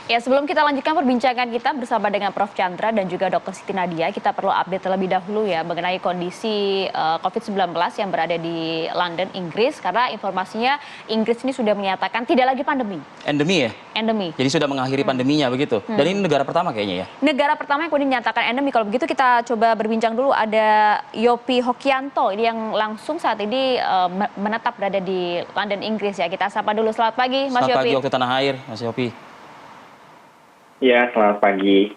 Ya, sebelum kita lanjutkan perbincangan kita bersama dengan Prof. Chandra dan juga Dr. Siti Nadia, kita perlu update terlebih dahulu ya mengenai kondisi COVID-19 yang berada di London, Inggris. Karena informasinya Inggris ini sudah menyatakan tidak lagi pandemi. Endemi ya? Endemi. Jadi sudah mengakhiri pandeminya begitu. Dan ini negara pertama kayaknya ya? Negara pertama yang kemudian dinyatakan endemi. Kalau begitu kita coba berbincang dulu. Ada Yopi Hokianto ini yang langsung saat ini menetap berada di London, Inggris ya. Kita sapa dulu. Selamat pagi, Mas Yopi. Selamat pagi waktu tanah air, Mas Yopi. Ya, selamat pagi.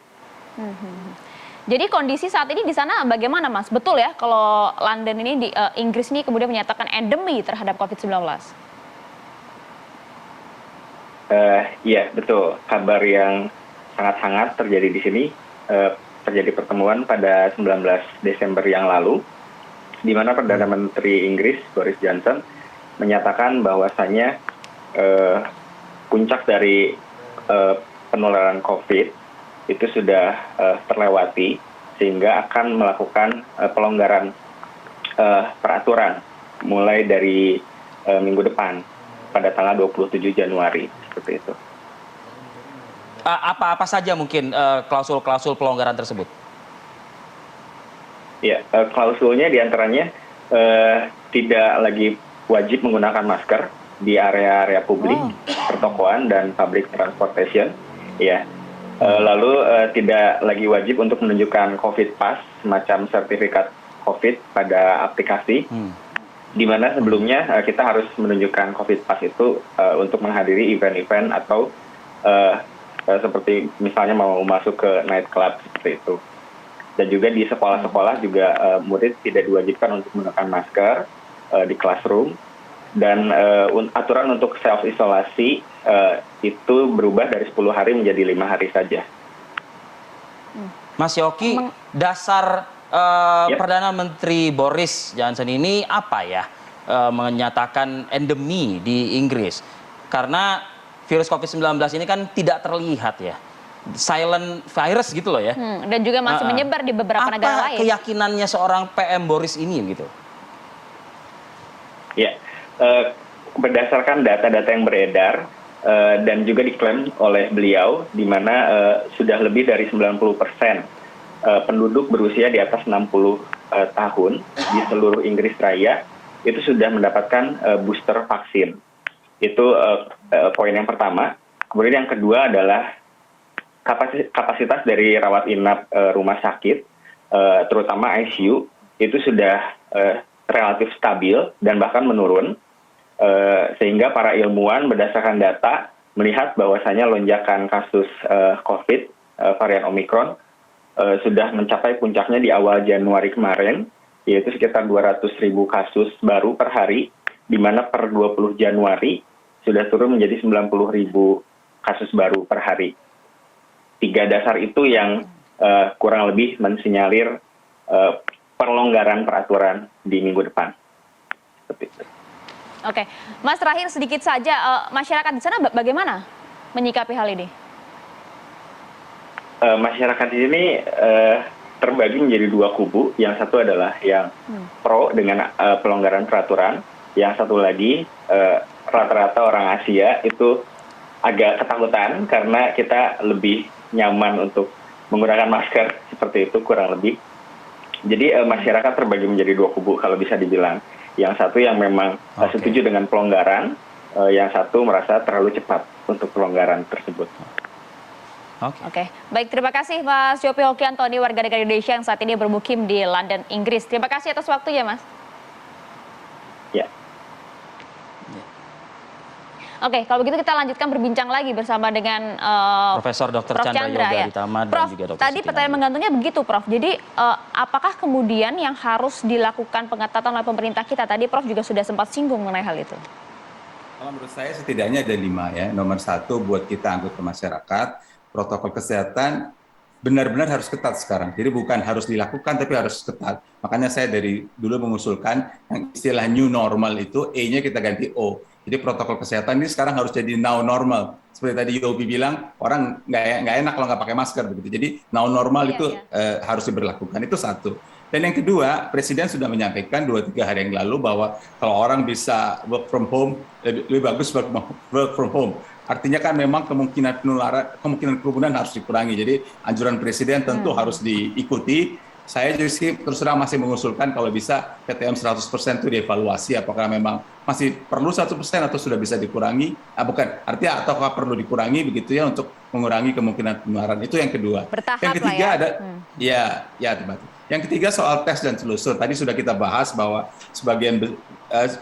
Jadi kondisi saat ini di sana bagaimana, Mas? Betul ya kalau London ini di Inggris ini kemudian menyatakan endemi terhadap COVID-19? Iya, betul. Kabar yang sangat hangat terjadi di sini. Terjadi pertemuan pada 19 Desember yang lalu, di mana Perdana Menteri Inggris, Boris Johnson, menyatakan bahwasannya puncak dari penularan COVID itu sudah terlewati, sehingga akan melakukan pelonggaran peraturan mulai dari minggu depan pada tanggal 27 Januari seperti itu. Apa-apa saja mungkin klausul-klausul pelonggaran tersebut? Ya, klausulnya diantaranya tidak lagi wajib menggunakan masker di area-area publik, pertokoan dan public transportation. Ya, lalu tidak lagi wajib untuk menunjukkan COVID Pass, semacam sertifikat COVID pada aplikasi, di mana sebelumnya kita harus menunjukkan COVID Pass itu untuk menghadiri event-event atau seperti misalnya mau masuk ke night club seperti itu. Dan juga di sekolah-sekolah juga murid tidak diwajibkan untuk menggunakan masker di classroom. Dan aturan untuk self-isolasi itu berubah dari 10 hari menjadi 5 hari saja. Mas Yoki, dasar Perdana Menteri Boris Johnson ini apa ya menyatakan endemi di Inggris? Karena virus COVID-19 ini kan tidak terlihat ya. Silent virus gitu loh ya. Dan juga masih menyebar di beberapa negara lain. Apa keyakinannya seorang PM Boris ini gitu? Ya, berdasarkan data-data yang beredar dan juga diklaim oleh beliau, di mana sudah lebih dari 90% penduduk berusia di atas 60 tahun di seluruh Inggris Raya itu sudah mendapatkan booster vaksin. Itu poin yang pertama. Kemudian yang kedua adalah kapasitas dari rawat inap rumah sakit, terutama ICU, itu sudah relatif stabil dan bahkan menurun, sehingga para ilmuwan berdasarkan data melihat bahwasanya lonjakan kasus COVID varian Omicron sudah mencapai puncaknya di awal Januari kemarin, yaitu sekitar 200.000 kasus baru per hari, di mana per 20 Januari sudah turun menjadi 90.000 kasus baru per hari. 3 dasar itu yang kurang lebih mensinyalir perlonggaran peraturan di minggu depan. Seperti itu. Oke, Mas, terakhir sedikit saja, masyarakat di sana bagaimana menyikapi hal ini? Masyarakat di sini terbagi menjadi 2 kubu. Yang satu adalah yang pro dengan pelonggaran peraturan. Yang satu lagi rata-rata orang Asia itu agak ketakutan karena kita lebih nyaman untuk menggunakan masker, seperti itu kurang lebih. Jadi masyarakat terbagi menjadi 2 kubu kalau bisa dibilang. Yang satu yang memang setuju dengan pelonggaran, yang satu merasa terlalu cepat untuk pelonggaran tersebut. Oke, baik, terima kasih Mas Yopi Hokianto, warga negara Indonesia yang saat ini bermukim di London, Inggris. Terima kasih atas waktunya, Mas. Ya. Oke, kalau begitu kita lanjutkan berbincang lagi bersama dengan Profesor Dr. Prof. Chandra ya. Yoga dan Prof, juga Dr. tadi Siti pertanyaan Nadia. menggantungnya begitu, Prof. Jadi apakah kemudian yang harus dilakukan pengetatan oleh pemerintah kita? Tadi Prof juga sudah sempat singgung mengenai hal itu. Kalau menurut saya setidaknya ada 5 ya. Nomor 1 buat kita anggota masyarakat, protokol kesehatan benar-benar harus ketat sekarang. Jadi bukan harus dilakukan tapi harus ketat. Makanya saya dari dulu mengusulkan yang istilah new normal itu E-nya kita ganti O. Jadi protokol kesehatan ini sekarang harus jadi now normal. Seperti tadi Yobi bilang, orang nggak enak kalau nggak pakai masker begitu. Jadi now normal itu harus diberlakukan. Itu satu. Dan yang kedua, Presiden sudah menyampaikan 2-3 hari yang lalu bahwa kalau orang bisa work from home, lebih bagus work from home. Artinya kan memang kemungkinan penularan, kemungkinan kerumunan harus dikurangi. Jadi anjuran Presiden tentu harus diikuti. Saya juga sih terus terang masih mengusulkan kalau bisa PTM 100% itu dievaluasi apakah memang masih perlu 1% atau sudah bisa dikurangi. Bukan, artinya ataukah perlu dikurangi begitu ya untuk mengurangi kemungkinan penularan. Itu yang kedua. Bertahap Yang ketiga lah ya. ada teman. Yang ketiga soal tes dan telusur. Tadi sudah kita bahas bahwa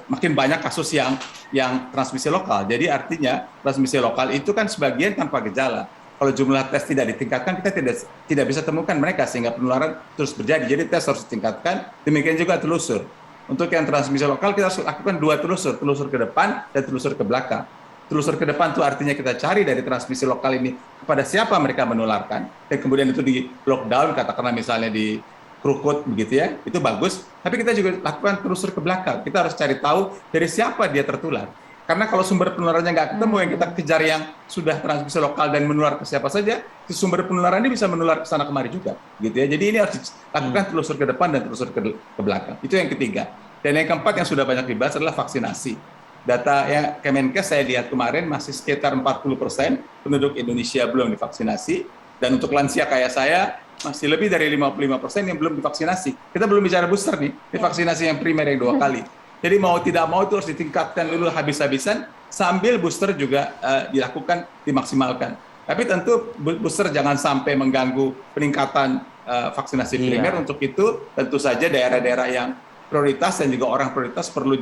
makin banyak kasus yang transmisi lokal. Jadi artinya transmisi lokal itu kan sebagian tanpa gejala. Kalau jumlah tes tidak ditingkatkan, kita tidak bisa temukan mereka sehingga penularan terus terjadi. Jadi tes harus ditingkatkan, demikian juga telusur. Untuk yang transmisi lokal kita harus lakukan 2 telusur, telusur ke depan dan telusur ke belakang. Telusur ke depan itu artinya kita cari dari transmisi lokal ini kepada siapa mereka menularkan, dan kemudian itu di lockdown, katakanlah misalnya di Krukut begitu ya, itu bagus. Tapi kita juga lakukan telusur ke belakang. Kita harus cari tahu dari siapa dia tertular. Karena kalau sumber penularannya nggak ketemu, yang kita kejar yang sudah transmisi lokal dan menular ke siapa saja, sumber penularan ini bisa menular ke sana kemari juga, gitu ya. Jadi ini harus dilakukan telusur ke depan dan telusur ke belakang. Itu yang ketiga. Dan yang keempat yang sudah banyak dibahas adalah vaksinasi. Data yang Kemenkes saya lihat kemarin masih sekitar 40% penduduk Indonesia belum divaksinasi, dan untuk lansia kayak saya masih lebih dari 55% yang belum divaksinasi. Kita belum bicara booster nih, ini vaksinasi yang primer yang 2 kali. Jadi mau tidak mau itu harus ditingkatkan dulu habis-habisan, sambil booster juga dilakukan, dimaksimalkan. Tapi tentu booster jangan sampai mengganggu peningkatan vaksinasi primer. Untuk itu tentu saja daerah-daerah yang prioritas dan juga orang prioritas perlu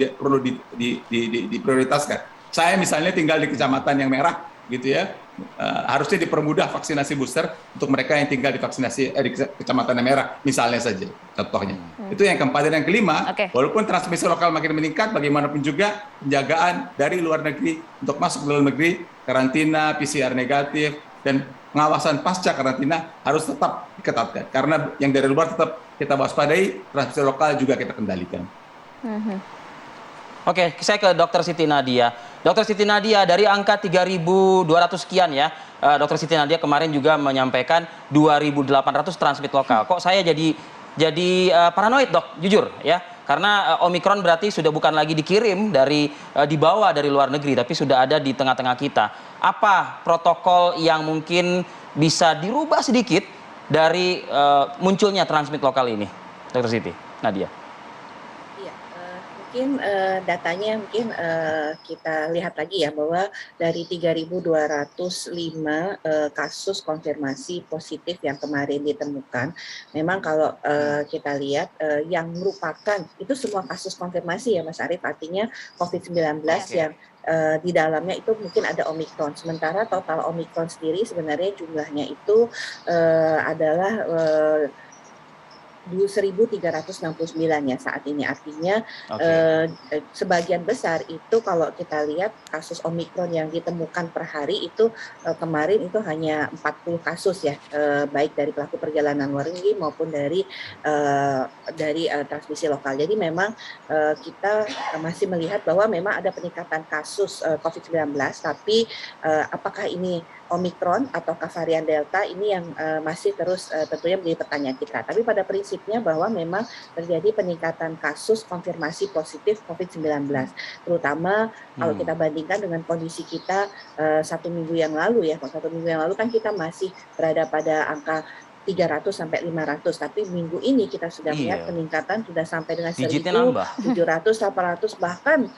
diprioritaskan. Saya misalnya tinggal di kecamatan yang merah, gitu ya, harusnya dipermudah vaksinasi booster untuk mereka yang tinggal di kecamatan yang merah, misalnya saja, contohnya. Itu yang keempat. Dan yang kelima, walaupun transmisi lokal makin meningkat, bagaimanapun juga penjagaan dari luar negeri untuk masuk ke dalam negeri, karantina, PCR negatif, dan pengawasan pasca karantina harus tetap diketatkan. Karena yang dari luar tetap kita waspadai, transmisi lokal juga kita kendalikan. Oke, saya ke Dr. Siti Nadia. Dr. Siti Nadia, dari angka 3.200 sekian ya, Dr. Siti Nadia kemarin juga menyampaikan 2.800 transmit lokal. Kok saya jadi paranoid, Dok, jujur ya. Karena Omikron berarti sudah bukan lagi dikirim dibawa dari luar negeri, tapi sudah ada di tengah-tengah kita. Apa protokol yang mungkin bisa dirubah sedikit dari munculnya transmit lokal ini, Dr. Siti Nadia? Mungkin datanya kita lihat lagi ya, bahwa dari 3.205 kasus konfirmasi positif yang kemarin ditemukan, memang kalau kita lihat yang merupakan itu semua kasus konfirmasi ya Mas Arief, artinya COVID-19 yang di dalamnya itu mungkin ada Omikron. Sementara total Omikron sendiri sebenarnya jumlahnya itu adalah 1.369 ya saat ini. Artinya sebagian besar itu kalau kita lihat kasus Omikron yang ditemukan per hari itu kemarin itu hanya 40 kasus ya, baik dari pelaku perjalanan luar negeri maupun dari transmisi lokal. Jadi memang kita masih melihat bahwa memang ada peningkatan kasus COVID-19, tapi apakah ini Omikron ataukah varian Delta, ini yang masih terus tentunya menjadi pertanyaan kita. Tapi pada prinsipnya bahwa memang terjadi peningkatan kasus konfirmasi positif COVID-19, terutama kalau kita bandingkan dengan kondisi kita 1 minggu yang lalu ya. 1 minggu yang lalu kan kita masih berada pada angka 300 sampai 500, tapi minggu ini kita sudah melihat peningkatan sudah sampai dengan 1.700, 800, bahkan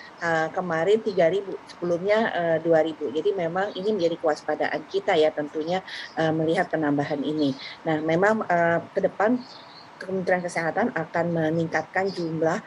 kemarin 3.000, sebelumnya 2.000. Jadi memang ini menjadi kewaspadaan kita ya tentunya melihat penambahan ini. Nah memang ke depan Kementerian Kesehatan akan meningkatkan jumlah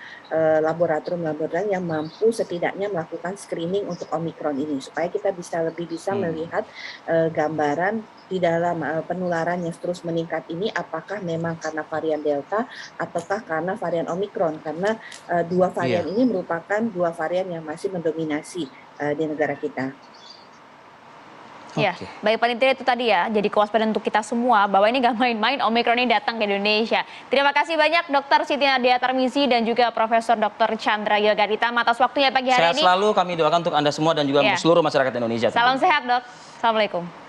laboratorium yang mampu setidaknya melakukan screening untuk Omikron ini, supaya kita lebih bisa melihat gambaran di dalam penularan yang terus meningkat ini, apakah memang karena varian Delta ataukah karena varian Omikron, karena dua varian ini merupakan dua varian yang masih mendominasi di negara kita. Ya, baik, paling tidak itu tadi ya, jadi kewaspadaan untuk kita semua bahwa ini nggak main-main, Omikron ini datang ke Indonesia. Terima kasih banyak Dr. Siti Nadia Tarmizi dan juga Profesor Dr. Chandra Yoga Ditama atas waktunya pagi hari ini. Sehat selalu, kami doakan untuk Anda semua dan juga untuk seluruh masyarakat Indonesia. Salam sehat, Dok. Assalamualaikum.